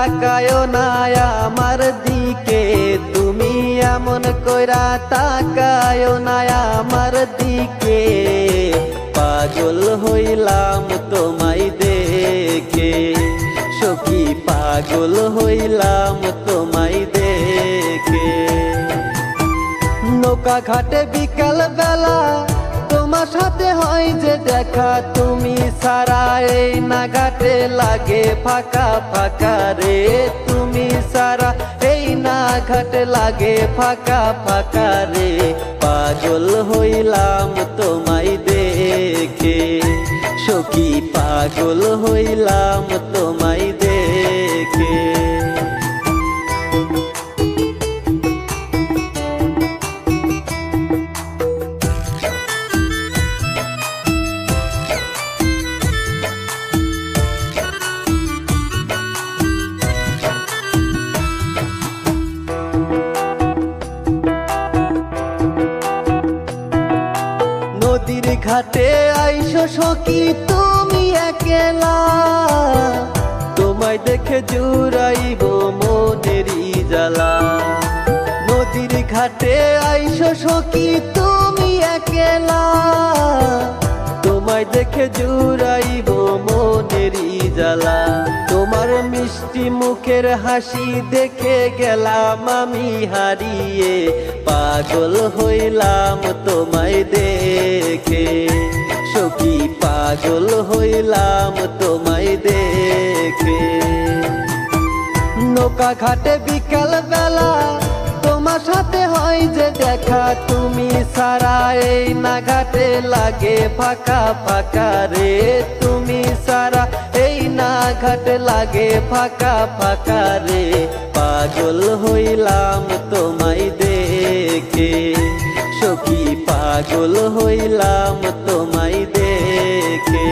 তাকায়ো না আমার দিকে, তুমি এমন কইরা তাকায়ো না আমার দিকে। পাগল হইলাম তোমায় দেখে সখী, পাগল হইলাম তোমায় দেখে। নৌকা ঘাটে বিকাল বেলা তোমার সাথে হয় যে দেখা, তুমি সারা এই না ঘাটে লাগে ফাঁকা ফাঁকা রে। তুমি সারা এই না ঘাটে লাগে ফাঁকা ফাঁকা রে। পাগল হইলাম তোমায় দেখে সখী, পাগল হইলাম তোমায় দেখে। নদীর ঘাটে আইসো সখী তুমি একলা, তোমায় দেখে জুড়াইব মনেরই জ্বালা। নদীর ঘাটে আইসো সখী তুমি একলা, তোমায় দেখে জুড়াইব মনেরই জ্বালা। তোমার মিষ্টি মুখের হাসি দেখে গেলাম আমি হারিয়ে, পাগল হইলাম তোমায় দেখে সখী, পাগল হইলাম তোমায় দেখে। নৌকা ঘাটে বিকাল বেলা তোমার সাথে হয় যে দেখা, তুমি সারা এই না ঘাটে লাগে ফাঁকা ফাঁকা রে। তুমি সারা এই না ঘাটে লাগে ফাঁকা ফাঁকা রে। পাগল হইলাম তোমায় দেখে সখী, পাগল হইলাম তোমায় দেখে।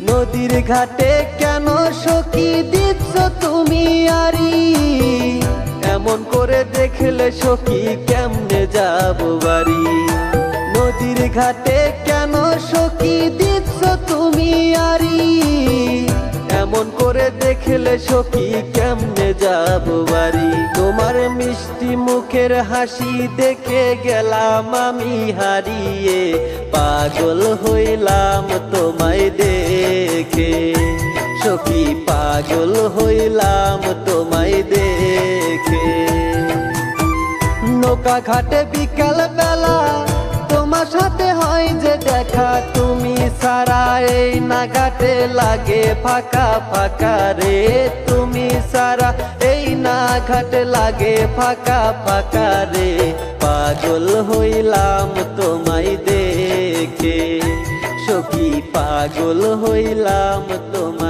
নদীর ঘাটে কেন সখী দিচ্ছ তুমি আরি, এমন করে দেখলে সখী কেমনে যাব বাড়ি। নদীর ঘাটে কেন সখী দিচ্ছ তুমি আরি, এমন করে দেখলে সখী কেমনে যাব বাড়ি। তোমার মিষ্টি মুখের হাসি দেখে গেলাম আমি হারিয়ে, পাগল হইলাম তোমায় দেখে সখী, পাগল হইলাম তোমায় দেখে। নৌকা ঘাটে বিকাল বেলা তোমার সাথে হয় যে দেখা, তুমি সারা এই না ঘাটে লাগে ফাঁকা ফাঁকা রে। তুমি সারা এই না ঘাটে লাগে ফাঁকা ফাঁকা রে। পাগল হইলাম তোমায় দেখে সখী, পাগল হইলাম তোমায়